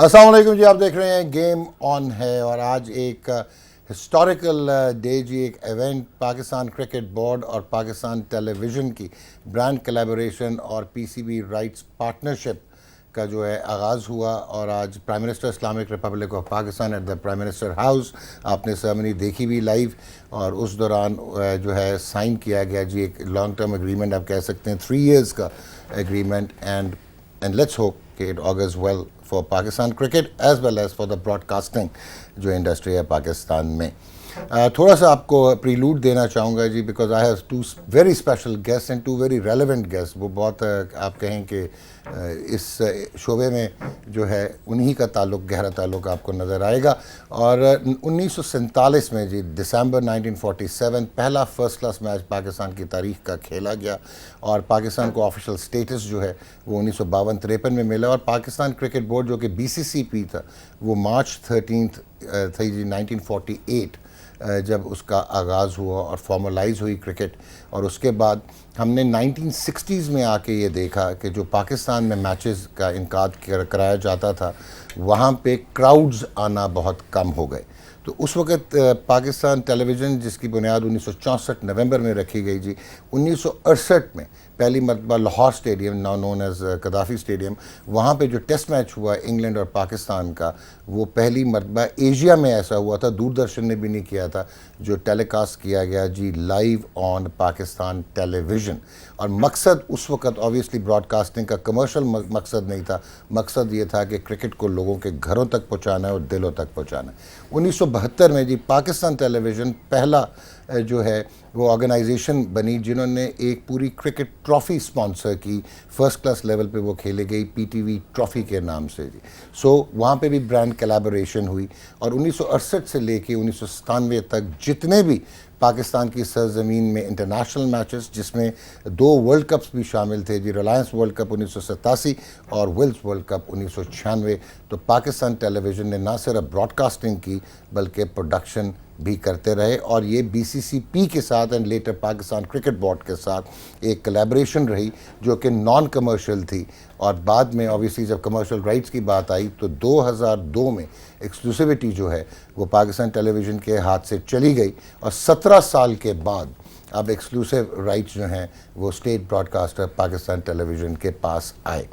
अस्सलाम वालेकुम जी, आप देख रहे हैं गेम ऑन है और आज एक हिस्टोरिकल डे जी, एक इवेंट पाकिस्तान क्रिकेट बोर्ड और पाकिस्तान टेलीविज़न की ब्रांड कोलैबोरेशन और पीसीबी राइट्स पार्टनरशिप का जो है आगाज़ हुआ। और आज prime minister Islamic Republic of Pakistan at the prime minister house, आपने सेरेमनी देखी भी लाइव, और उस दौरान जो है साइन किया गया जी एक लॉन्ग टर्म एग्रीमेंट, आप कह सकते हैं 3 years का एग्रीमेंट। एंड लेट्स होप कि it augurs well for Pakistan cricket as well as for the broadcasting जो इंडस्ट्री है पाकिस्तान में। थोड़ा सा आपको प्रीलूड देना चाहूँगा जी, because I have 2 very special guest and 2 very relevant guest. वो बहुत आप कहें कि इस शोबे में जो है उन्हीं का ताल्लुक, गहरा ताल्लुक आपको नज़र आएगा। और 1947 में जी, दिसंबर 1947 पहला फर्स्ट क्लास मैच पाकिस्तान की तारीख का खेला गया और पाकिस्तान को ऑफिशियल स्टेटस जो है वो 1952-53 में मिला। और पाकिस्तान क्रिकेट बोर्ड जो कि BCCP था, वो मार्च 13 थी जी 1948 जब उसका आगाज़ हुआ और फॉर्मलाइज हुई क्रिकेट। और उसके बाद हमने 1960s में आके ये देखा कि जो पाकिस्तान में मैचेस का इनकाद कराया जाता था, वहाँ पे क्राउड्स आना बहुत कम हो गए। तो उस वक़्त पाकिस्तान टेलीविज़न, जिसकी बुनियाद 1964 नवंबर में रखी गई जी, 1968 में पहली मरतबा Lahore stadium, now known as Gaddafi stadium, वहाँ पे जो टेस्ट मैच हुआ इंग्लैंड और पाकिस्तान का, वो पहली मरतबा एशिया में ऐसा हुआ था, दूरदर्शन ने भी नहीं किया था, जो टेलीकास्ट किया गया जी लाइव ऑन पाकिस्तान टेलीविज़न। और मकसद उस वक़्त ऑब्वियसली ब्रॉडकास्टिंग का कमर्शियल मकसद नहीं था, मकसद ये था कि क्रिकेट को लोगों के घरों तक पहुँचाना है और दिलों तक पहुँचाना है। 1972 में जी पाकिस्तान टेलीविज़न पहला जो है वो ऑर्गेनाइजेशन बनी जिन्होंने एक पूरी क्रिकेट ट्रॉफ़ी स्पॉन्सर की, फ़र्स्ट क्लास लेवल पे वो खेले गई PTV ट्रॉफ़ी के नाम से जी। सो वहाँ पे भी ब्रांड कोलैबोरेशन हुई। और 1968 से लेके 1997 तक जितने भी पाकिस्तान की सरजमीन में इंटरनेशनल मैचेस, जिसमें 2 वर्ल्ड कप्स भी शामिल थे जी, रिलायंस वर्ल्ड कप 1987 और विल्स वर्ल्ड कप 1996, तो पाकिस्तान टेलीविज़न ने ना सिर्फ ब्रॉडकास्टिंग की बल्कि प्रोडक्शन भी करते रहे। और ये BCCP के साथ and later Pakistan cricket board के साथ एक कोलैबोरेशन रही जो कि नॉन कमर्शियल थी। और बाद में ऑब्वियसली जब कमर्शियल राइट्स की बात आई तो 2002 में एक्सक्लूसिविटी जो है वो पाकिस्तान टेलीविज़न के हाथ से चली गई और 17 साल के बाद अब एक्सक्लूसिव राइट्स जो हैं वो स्टेट ब्रॉडकास्टर पाकिस्तान टेलीविज़न के पास आए।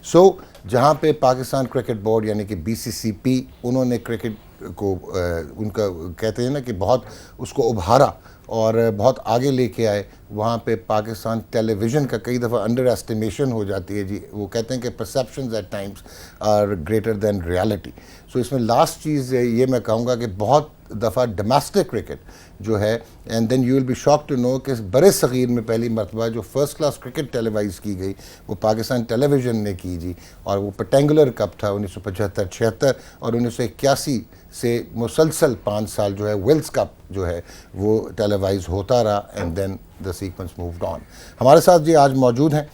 सो जहाँ पे पाकिस्तान क्रिकेट बोर्ड यानी कि BCCP, उन्होंने क्रिकेट को उनका कहते हैं ना कि बहुत उसको उभारा और बहुत आगे लेके आए, वहाँ पे पाकिस्तान टेलीविज़न का कई दफ़ा अंडर एस्टिमेशन हो जाती है जी। वो कहते हैं कि perceptions at times are greater than reality. So इसमें लास्ट चीज़ ये मैं कहूँगा कि बहुत दफ़ा डोमेस्टिक क्रिकेट जो है, and then you will be shock to know कि बड़े सग़ीर में पहली मरतबा जो फर्स्ट क्लास क्रिकेट टेलीवाइज की गई वो पाकिस्तान टेलीविज़न ने की जी। और वो रेक्टेंगुलर कप था 1975-76 और 1981 से मुसलसल 5 साल जो है विल्स कप जो है वो टेलीवाइज होता रहा and then the sequence moved on. हमारे साथ जी आज मौजूद हैं,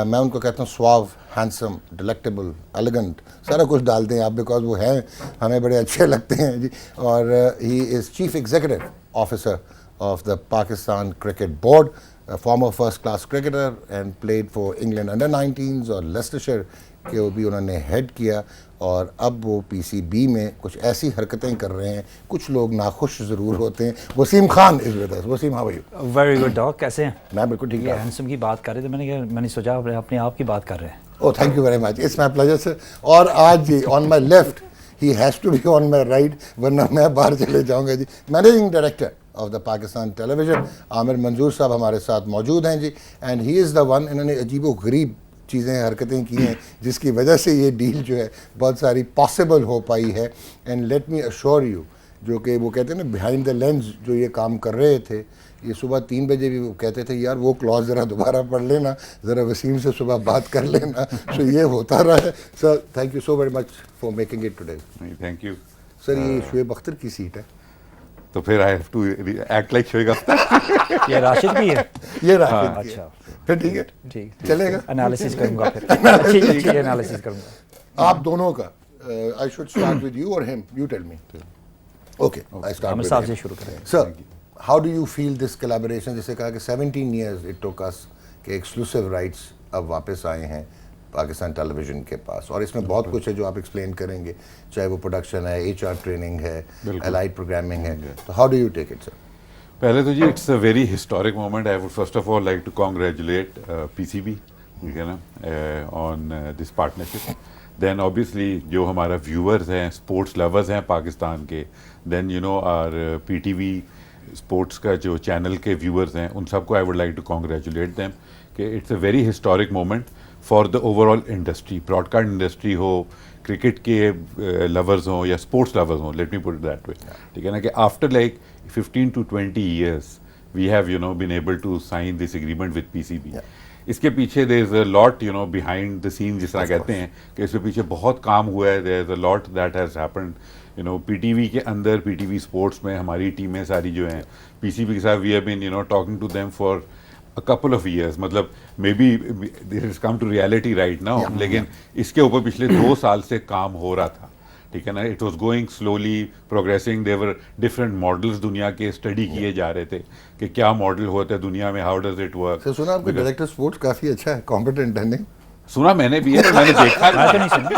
मैं उनको कहता हूँ स्वाव, हैंडसम, डिलेक्टेबल, एलिगेंट, सारा कुछ डाल दें आप, बिकॉज वो हैं हमें बड़े अच्छे लगते हैं जी। और he is chief executive officer of the Pakistan cricket board, farmer first class cricketer and played for England under 19s और लेस्टरशायर के वो भी उन्होंने हेड किया। और अब वो PCB में कुछ ऐसी हरकतें कर रहे हैं, कुछ लोग नाखुश ज़रूर होते हैं। Wasim Khan is with us. Wasim, how are you? Very good dog, कैसे हैं? मैं बिल्कुल ठीक है। हैंडसम की बात कर रहे थे, मैंने सोचा अपने आप की बात कर रहे हैं। Oh, thank you very much, it's my pleasure sir. और आज जी on my left, he has to be on my right, वरना मैं बाहर चले जाऊँगा जी, managing director of the Pakistan television Aamir Manzoor साहब हमारे साथ मौजूद हैं जी। And he is the one, इन्होंने अजीब व गरीब चीज़ें, हरकतें की हैं जिसकी वजह से ये डील जो है बहुत सारी पॉसिबल हो पाई है। And let me assure you, जो कि वो कहते हैं ना बिहाइंड द लेंस जो ये काम कर रहे थे, ये सुबह 3 बजे भी वो कहते थे यार वो क्लॉज ज़रा दोबारा पढ़ लेना, ज़रा वसीम से सुबह बात कर लेना। सो ये होता रहा है sir. Thank you so very much for making it today. Thank you sir, ये शुएब अख्तर की सीट है, तो फिर I have to act like Shoaib Akhtar. ये राशिद की है? ये राशिद की है। अच्छा, फिर ठीक है, ठीक, चलेगा, एनालिसिस करूंगा फिर। अच्छी एनालिसिस करूंगा आप दोनों का। I should start with you और him, you tell me. Okay, I start Aamir साहब से शुरू करें। Sir, how do you feel this collaboration? जैसे कहा कि 17 years इट टुक अस कि एक्सक्लूसिव राइट्स अब वापस आए हैं, पाकिस्तान टेलीविजन के पास, और इसमें बहुत कुछ है जो आप एक्सप्लेन करेंगे, चाहे वो प्रोडक्शन है, HR ट्रेनिंग है, एलाइड प्रोग्रामिंग है, तो how do you take it sir? पहले तो जी it's a very historic moment. I would first of all like to congratulate PCB, ठीक है ना, on this partnership. Then obviously जो हमारा व्यूअर्स हैं, स्पोर्ट्स लवर्स हैं पाकिस्तान के, then you know our PTV sports का जो चैनल के व्यूअर्स हैं, उन सबको I would like to congratulate them कि it's a very historic moment for the overall industry, broadcast industry हो, क्रिकेट के लवर्स हों या स्पोर्ट्स लवर्स हों, let me put it that way, ठीक है ना, कि after like 15 to 20 years we have been able to sign this agreement with PCB. इसके पीछे there is a lot behind the scenes जिस तरह कहते हैं कि इसके पीछे बहुत काम हुआ है. there is a lot that has happened. PTV के अंदर, PTV स्पोर्ट्स में हमारी टीमें सारी जो हैं PCB के साथ, we have been talking to them for a couple of years. मतलब maybe this has come to reality right now, लेकिन इसके ऊपर पिछले 2 साल से काम हो रहा था, ठीक है ना. It was going slowly progressing. They were different models दुनिया के स्टडी किए जा रहे थे कि क्या मॉडल होता है दुनिया में, how does it work. Sir सुना आपका डायरेक्टर स्पोर्ट्स काफ़ी अच्छा है, कॉम्पिटेंट है, नहीं? सुना मैंने भी है, मैंने देखा मैं तो नहीं सुनी.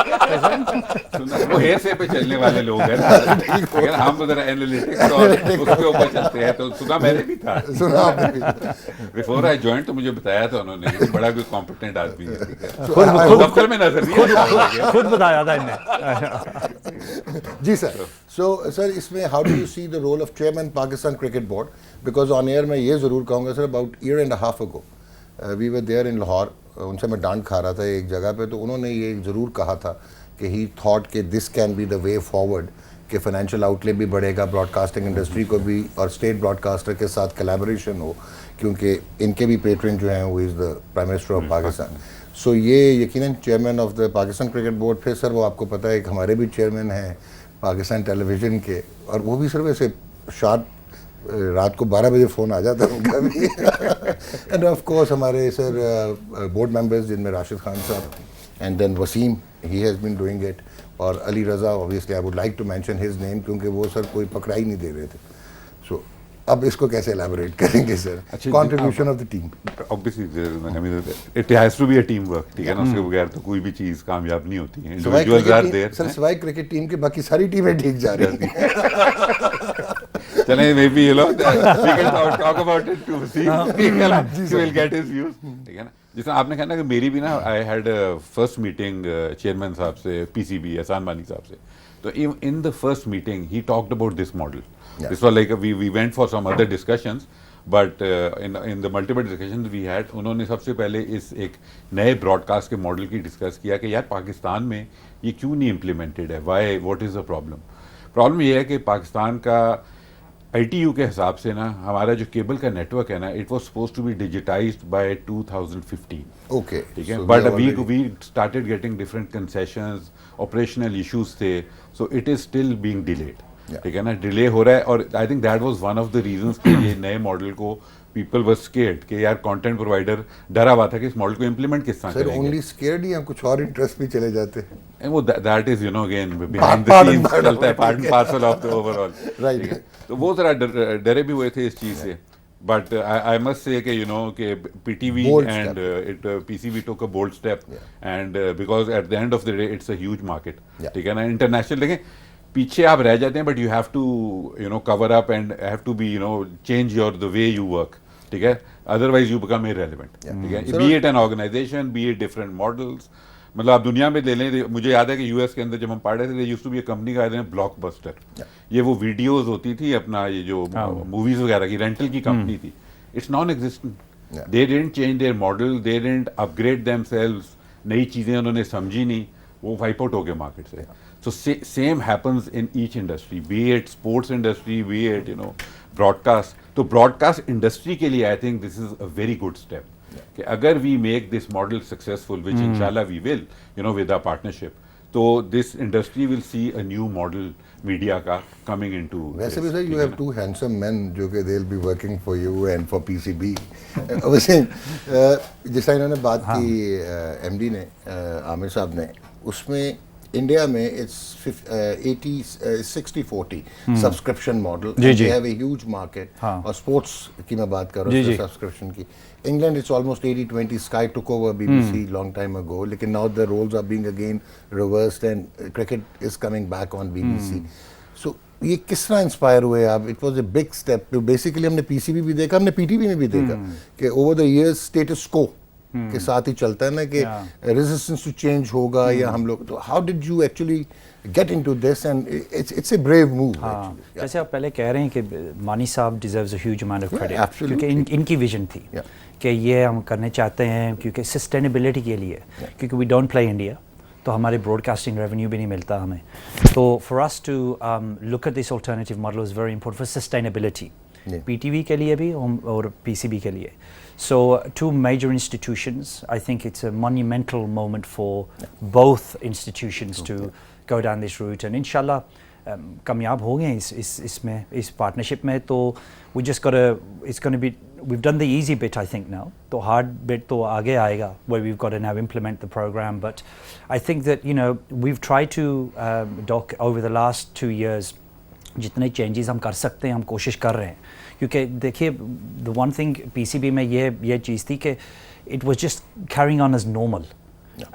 सुना. वो हेयर से पे चलने वाले लोग हैं ना, अगर हम तो जरा एनालिटिक्स और उसके ऊपर चलते हैं, तो सुना मैंने भी था. सुना आपने भी? बिफोर आई ज्वाइन तो मुझे बताया था उन्होंने कि बड़ा कोई कॉम्पिटेंट आदमी है, ठीक है. खुद दफ्तर में नजर नहीं आया. खुद बताया था इनने. जी सर. सो सर इसमें how do you see the role of chairman Pakistan cricket board? Because on air मैं ये ज़रूर कहूँगा sir, about year and half ago we were there in Lahore, उनसे मैं डांट खा रहा था एक जगह पे, तो उन्होंने ये ज़रूर कहा था कि ही थॉट कि this can be the way forward, कि फाइनेंशियल आउटलेट भी बढ़ेगा, ब्रॉडकास्टिंग इंडस्ट्री को भी, और स्टेट ब्रॉडकास्टर के साथ कोलैबोरेशन हो, क्योंकि इनके भी पेट्रन जो हैं वो is the prime minister of Pakistan. So ये यकीनन chairman of the Pakistan cricket board. फिर सर वो आपको पता है कि हमारे भी चेयरमैन हैं पाकिस्तान टेलीविज़न के, और वो भी सर वैसे शार्प रात को 12 बजे फ़ोन आ जाता है उनका भी. एंड ऑफ कोर्स हमारे सर बोर्ड मेंबर्स, जिनमें राशिद खान साहब, and then Wasim, he has been doing it, और Ali Raza, obviously I would like to mention his name, क्योंकि वो सर कोई पकड़ा ही नहीं दे रहे थे. सो अब इसको कैसे एलैबोरेट करेंगे sir, contribution of the team? Obviously it has to be a team work, ठीक है ना, उसके बगैर तो कोई भी चीज़ कामयाब नहीं होती है. Individuals are there sir. सिवाय क्रिकेट टीम के बाकी सारी टीमें ठीक जा रही हैं. चलें, maybe we can talk about it to see. He will get his views, ठीक है ना. जिस तरह आपने कहा ना कि मेरी भी ना, I had first meeting chairman साहब से, PCB एहसान बानी साहब से, तो इन द फर्स्ट मीटिंग ही talked about this model. This was like we went for some other discussions, but in the multiple discussions we had, उन्होंने सबसे पहले इस एक नए ब्रॉडकास्ट के मॉडल की डिस्कस किया कि यार पाकिस्तान में ये क्यों नहीं इम्प्लीमेंटेड है, why, what is the problem ये है कि पाकिस्तान का ITU के हिसाब से ना, हमारा जो केबल का नेटवर्क है ना, it was suppose to be digitized by 2015. Okay, ठीक है, but we started getting different concessions, operational issues थे, so it is still being delayed. ठीक है ना, डिले हो रहा है, और I think that was one of the reasons कि ये नए मॉडल को पीपल वर स्केर्ड कि यार कंटेंट प्रोवाइडर डरा हुआ था कि इस मॉडल को इंप्लीमेंट किस तरह करेंगे. ओनली स्केर्ड या कुछ और इंटरेस्ट भी चले जाते हैं? वो that is again behind the scenes चलता है, part and parcel of the overall. Right. तो वो जरा डरे भी हुए थे इस चीज से, बट आई मस्ट से कि PTV and PCB took a bold step, and because at the end of the day it's a huge market, ठीक है ना, इंटरनेशनल. लेकिन पीछे आप रह जाते हैं, but you have to cover up and have to be change your the way you work, ठीक है, अदरवाइज यू बिकम इररिलेवेंट, ठीक है. Be it an organisation, be it different models. मतलब आप दुनिया में ले लें, मुझे याद है कि US के अंदर जब हम पढ़ रहे थे, used to be a company का ब्लॉकबस्टर. ये वो वीडियोस होती थी अपना, ये जो मूवीज वगैरह की रेंटल की कंपनी थी. It's non existent. They didn't change their model, they didn't upgrade themselves, नई चीजें उन्होंने समझी नहीं, वो वाइप आउट हो गए मार्केट से. So same happens in each industry, be it sports industry, be it broadcast. तो broadcast industry के लिए I think this is a very good step. कि अगर we make this model successful, which inshallah we will, with our partnership, तो this industry will see a new model media का coming into. वैसे भी sir you have two handsome men जो कि they'll be working for you and for PCB. वैसे जिस तरह इन्होंने बात की MD ने, आमिर साहब ने, उसमें इंडिया में इट्स 60-40 सब्सक्रिप्शन मॉडल. जी, जी. They have a huge market. हाँ. और स्पोर्ट्स की मैं बात कर जी, रहा हूँ जी. सब्सक्रिप्शन की. England it's almost 80-20. Sky took over BBC long time ago. लेकिन now the roles are being again reversed and cricket is coming back on BBC. So ये किस तरह इंस्पायर हुए आप? It was a big step. Basically हमने PCB भी देखा, हमने PTV में भी देखा कि over the years status quo के साथ ही चलता है ना कि resistance to change होगा या हम लोग. तो how did you actually get into this and it's a brave move actually. Yeah. जैसे आप पहले कह रहे हैं कि मानी साहब deserves a huge amount of credit absolutely. क्योंकि इनकी विजन थी कि ये हम करने चाहते हैं क्योंकि सस्टेनेबिलिटी के लिए क्योंकि वी डोंट प्ले इंडिया तो हमारे ब्रॉडकास्टिंग रेवेन्यू भी नहीं मिलता हमें तो for us to look at this alternative model is very important for sustainability PTV के लिए भी और PCB के लिए. So two major institutions, I think it's a monumental moment for both institutions to go down this route and inshallah कामयाब हो गए इसमें इस पार्टनरशिप में तो we just gotta it's going to be we've done the easy bit I think now तो hard bit तो आगे आएगा where we've got to now implement the program but I think that you know we've tried to doc over the last 2 years जितने changes हम कर सकते हैं हम कोशिश कर रहे हैं क्योंकि देखिए द वन थिंग PCB में ये चीज़ थी कि it was just carrying on as normal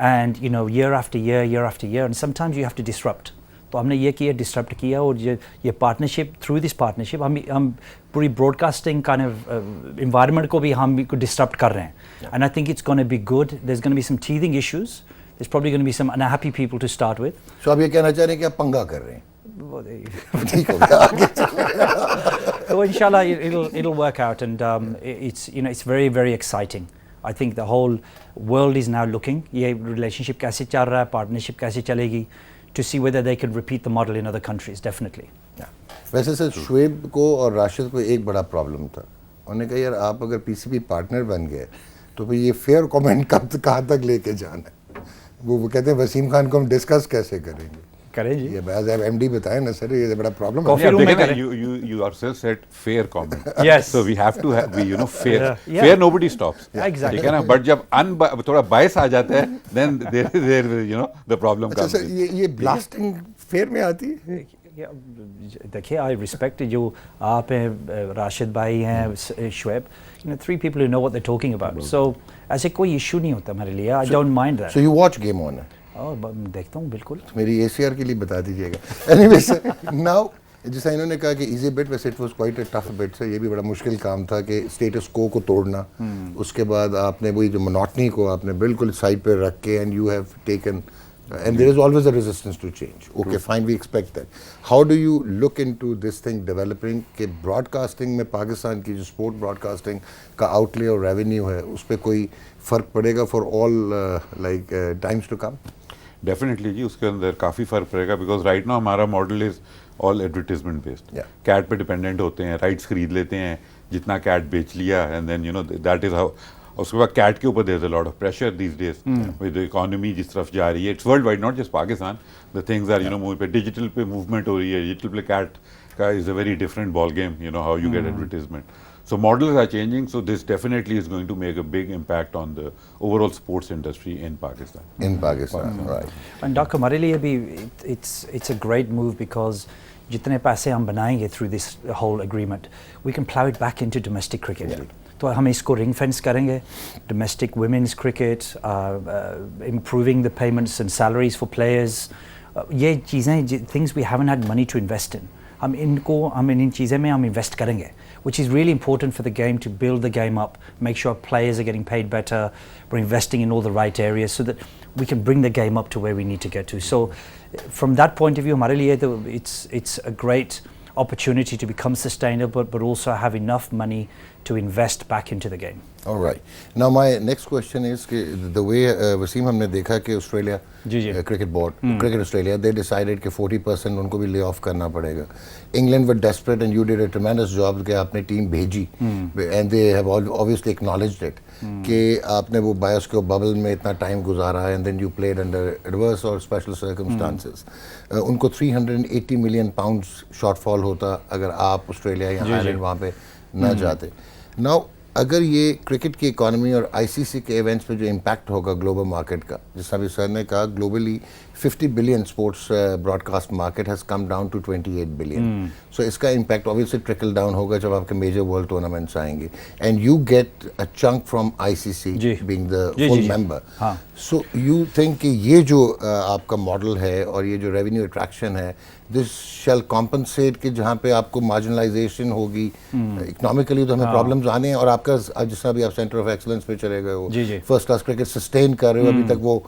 and you know year after year and sometimes you have to disrupt तो हमने ये किया डिसरप्ट किया और ये पार्टनरशिप थ्रू दिस पार्टनरशिप हम पूरी ब्रॉडकास्टिंग काइंड ऑफ एनवायरनमेंट को भी हम डिसरप्ट कर रहे हैं and I think it's gonna be good there is gonna be some teething issues there is probably gonna be some unhappy people to start with. So आप ये कहना चाह रहे हैं कि आप पंगा कर रहे हैं? ठीक हो गया आगे. So inshallah it'll work out and it's you know it's very very exciting. I think the whole world is now looking ये relationship कैसे चल रहा है partnership कैसे चलेगी to see whether they can repeat the model in other countries definitely. वैसे sir Shoaib को और राशिद को एक बड़ा प्रॉब्लम था. उन्होंने कहा यार आप अगर PCB पार्टनर बन गए तो फिर ये फेयर कमेंट कहाँ तक लेके जाना है. वो कहते हैं वसीम खान को हम डिस्कस कैसे करेंगे. करें जी. ये एज MD बताएं ना सर ये बड़ा प्रॉब्लम Coffee है. room में करें. You yourself said fair comment. Yes. So we have to have you know fair. Yeah. Fair nobody stops. Exactly. ठीक है ना but जब थोड़ा bias आ जाता है then there you know the problem अच्छा comes. सर ये ब्लास्टिंग फेयर में आती है. देखिए आई रिस्पेक्ट जो आप हैं राशिद भाई हैं Shoaib you know 3 people who know what they're talking about so ऐसे कोई इशू नहीं होता मेरे लिए I don't mind that. So you watch game on. देखता हूँ बिल्कुल. मेरी ACR के लिए बता दीजिएगा. एनीवेज नाउ जैसा इन्होंने कहा कि इजी बिट वैसे it was quite a tough bit से ये भी बड़ा मुश्किल काम था कि स्टेटस को तोड़ना. उसके बाद आपने वही जो मोनोटनी को आपने बिल्कुल साइड पे रख के and you have taken and there is always a resistance to change. Okay, fine, we expect that. How do you look into this thing developing कि broadcasting में पाकिस्तान की जो sport broadcasting का outlay और revenue है उस पर कोई फ़र्क पड़ेगा for all times to come? Definitely जी उसके अंदर काफ़ी फ़र्क पड़ेगा बिकॉज राइट नाउ हमारा model is all advertisement based. कैट पे डिपेंडेंट होते हैं राइट्स खरीद लेते हैं जितना कैट बेच लिया and then you know that is how. उसके बाद कैट के ऊपर there is a lot of pressure these days with the economy जिस तरफ जा रही है. It's world wide not just Pakistan. The things are you know move पे डिजिटल पे मूवमेंट हो रही है. डिजिटल पे कैट का is a very different ball game you know how you get advertisement. So models are changing. So this definitely is going to make a big impact on the overall sports industry in Pakistan. In Pakistan, right. And Dr. हमारे लिए भी it's a great move because जितने पैसे हम बनाएंगे through this whole agreement, we can plow it back into domestic cricket. तो हम इसको ring fence करेंगे. Domestic women's cricket, improving the payments and salaries for players. ये चीज़ें things we haven't had money to invest in. हम इन चीज़ें में हम invest करेंगे. Which is really important for the game to build the game up, make sure players are getting paid better, we're investing in all the right areas so that we can bring the game up to where we need to get to. So from that point of view, हमारे लिए तो it's a great opportunity to become sustainable but also have enough money to invest back into the game. All right. Now my next question is कि the way Wasim हमने देखा कि Australia cricket board cricket Australia they decided कि 40% उनको भी lay off करना पड़ेगा. England were desperate and you did a tremendous job कि आपने टीम भेजी and they have obviously acknowledged it कि आपने वो बायस के बबल में इतना टाइम गुजारा and then you played under adverse or special circumstances. उनको 380 million pounds shortfall होता अगर आप ऑस्ट्रेलिया या आयरलैंड वहाँ पे ना जाते. नाउ अगर ये क्रिकेट की इकोनॉमी और ICC के इवेंट्स पे जो इम्पैक्ट होगा ग्लोबल मार्केट का, जैसा भी सर ने कहा globally 50 billion sports broadcast market has come down to 28 billion. So इसका impact obviously trickle down होगा जब आपके major world tournaments आएंगे. And you get a chunk from ICC ji. being the ji, full ji, ji. member. हाँ. So you think कि ये जो आपका model है और ये जो revenue attraction है, this shall compensate कि जहाँ पे आपको marginalization होगी, economically तो हमें problems आने हैं और आपका जिस तरह भी आप Center of Excellence पे चले गए हो, जी, जी. first class cricket sustain कर रहे हो, अभी तक वो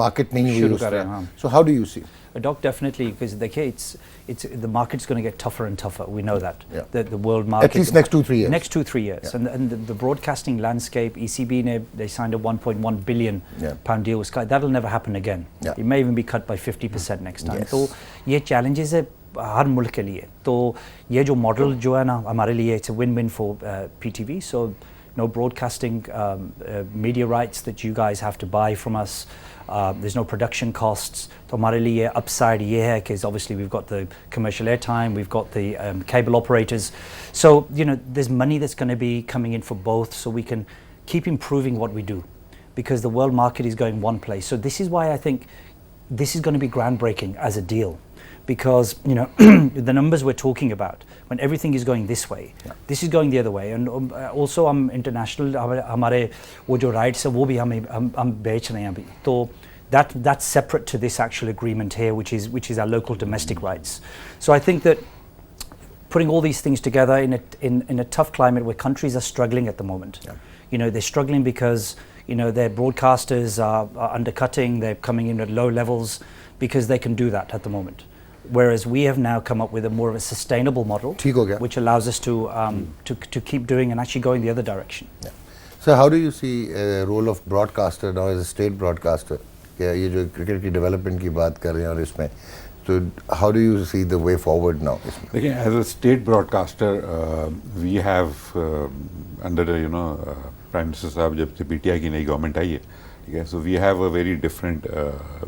market नहीं हुई शुरू उस कर रहे हैं, तरह. हाँ. So how do you see? Doc, definitely, because the market's going to get tougher and tougher. We know that. Yeah. The world market. At least next 2-3 years. Next 2-3 years. Yeah. And the broadcasting landscape, ECB, they signed a 1.1 billion Yeah. pound deal with Sky. That'll never happen again. Yeah. It may even be cut by 50% next time. Yes. तो ये challenges है हर मुल्क के लिए. तो ये जो model जो है ना हमारे लिए it's a win-win for PTV. So no broadcasting media rights that you guys have to buy from us. There's no production costs. तो हमारे लिए upside ये है because obviously we've got the commercial airtime, we've got the cable operators. So you know there's money that's going to be coming in for both, so we can keep improving what we do, because the world market is going one place. So this is why I think this is going to be groundbreaking as a deal. Because you know the numbers we're talking about, when everything is going this way, this is going the other way, and also हम international हमारे वो जो rights है वो भी हम बेच रहे हैं अभी. तो that's separate to this actual agreement here, which is our local domestic rights. So I think that putting all these things together in a tough climate where countries are struggling at the moment, you know they're struggling because you know their broadcasters are undercutting, they're coming in at low levels because they can do that at the moment. Whereas we have now come up with a more of a sustainable model, which allows us to keep doing and actually going the other direction. Yeah. So how do you see role of broadcaster now as a state broadcaster? क्या ये जो cricket की development की बात कर रहे हैं और इसमें तो how do you see the way forward now? देखिए, as a state broadcaster, we have under the Prime Minister साहब जब से PTI की नई गवर्नमेंट आई है, ठीक है, so we have a very different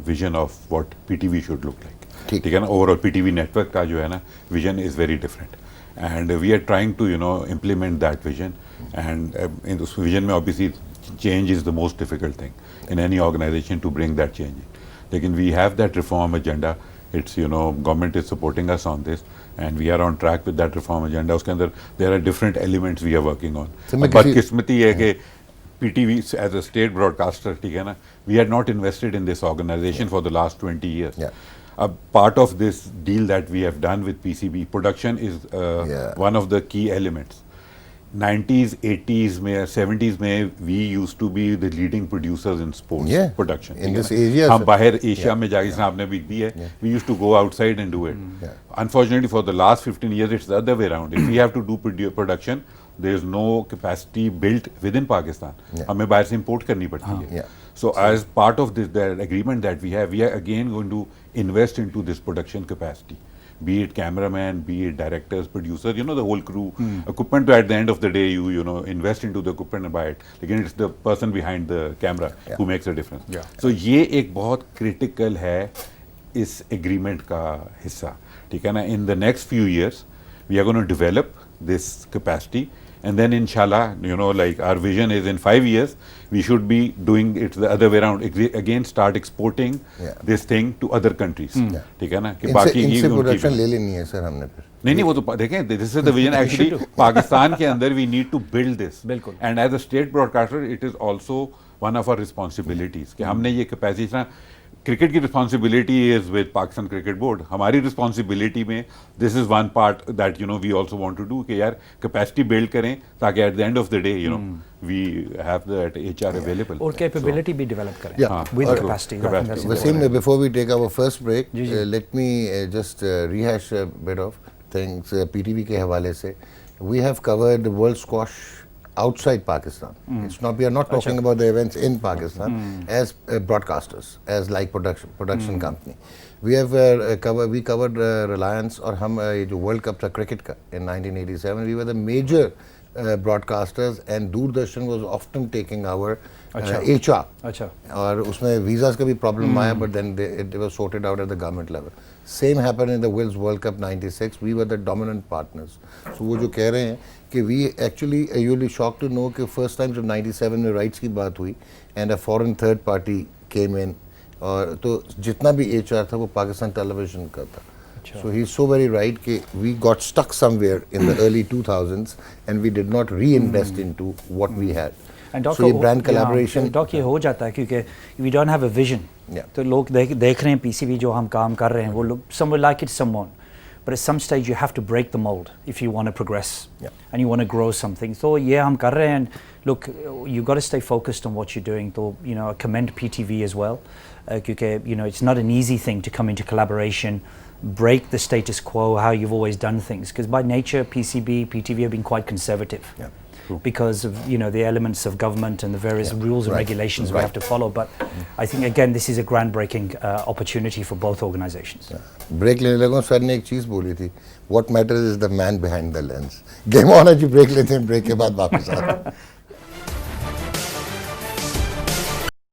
vision of what PTV should look like. ठीक है ना, ओवरऑल PTV नेटवर्क का जो है ना vision is very different, and we are trying to implement that vision, and in उस विजन में obviously change is the most difficult thing in any organization to bring that change. लेकिन we have that reform agenda. It's government is supporting us on this and we are on track with that reform agenda. उसके अंदर there are different elements we are working on. बदकिस्मती है कि PTV as a state broadcaster, ठीक है ना, we had not invested in this organization for the last 20 years. A part of this deal that we have done with PCB, production is one of the key elements. 90s, 80s में 70s में we used to be the leading producers in sports production. In this area, हम बाहर Asia में जाके आपने भी दी है. We used to go outside and do it. Unfortunately, for the last 15 years, it's the other way around. If we have to do production, there is no capacity built within Pakistan. हमें बाहर से import करनी पड़ती है. So as part of this, the agreement that we have, we are again going to invest into this production capacity. Be it cameraman, be it directors, producers, the whole crew. Equipment, at the end of the day, you invest into the equipment and buy it. Again, it's the person behind the camera who makes a difference. So ये एक बहुत critical है इस agreement का हिस्सा, ठीक है ना. In the next few years, we are going to develop this capacity. And then inshallah, like our vision is in 5 years, we should be doing it the other way around. Again, start exporting this thing to other countries. ठीक है ना, कि बाकी इनसे production ले लेनी है sir हमने फिर. नहीं वो तो देखें, this is the vision actually. Pakistan के अंदर we need to build this, and as a state broadcaster it is also one of our responsibilities कि हमने ये कैपेसिटी ना. क्रिकेट की responsibility is with Pakistan cricket board. हमारी रिस्पॉन्सिबिलिटी में this is one part that we also want to do कि यार capacity build करें ताकि at the end of the day we have that HR available और capability भी develop करें with capacity. Waseem, before we take our first break, let me just rehash a bit of things. PTV के हवाले से we have covered world squash outside Pakistan. It's not, we are not talking about the events in Pakistan as broadcasters, as like production company. We have we covered Reliance, और हम ये जो World Cup था cricket का in 1987, we were the major broadcasters, and Doordarshan was often taking our HR. और उसमें visas का भी problem आया, but then it was sorted out at the government level. Same happened in the Wills World Cup 96. We were the dominant partners. So वो जो कह रहे हैं कि we actually, you'll be shocked to know कि first time जब 97 में rights की बात हुई and a foreign third party came in और तो जितना भी HR था वो पाकिस्तान टेलीविजन का था. So he's so very right कि we got stuck somewhere in the early 2000s and we did not reinvest into what we had. And Doc, So ये brand collaboration. Doc ये हो जाता है क्योंकि we don't have a vision. Yeah. तो लोग देख रहे हैं PCB जो हम काम कर रहे हैं वो लोग some will like it, some won't. But at some stage you have to break the mold if you want to progress and you want to grow something. So yeah, हम कर रहे हैं. And look, you got to stay focused on what you're doing. So you know, I commend PTV as well. Because you know, it's not an easy thing to come into collaboration, break the status quo, how you've always done things. Because by nature, PCB, PTV have been quite conservative. Yeah. Because of you know the elements of government and the various rules and regulations we Right. have to follow. But I think again this is a groundbreaking opportunity for both organizations. Break लेने लगा sir ने एक चीज़ बोली थी. What matters is the man behind the lens. Game on है जी, break लेते हैं, break के बाद वापस आते हैं.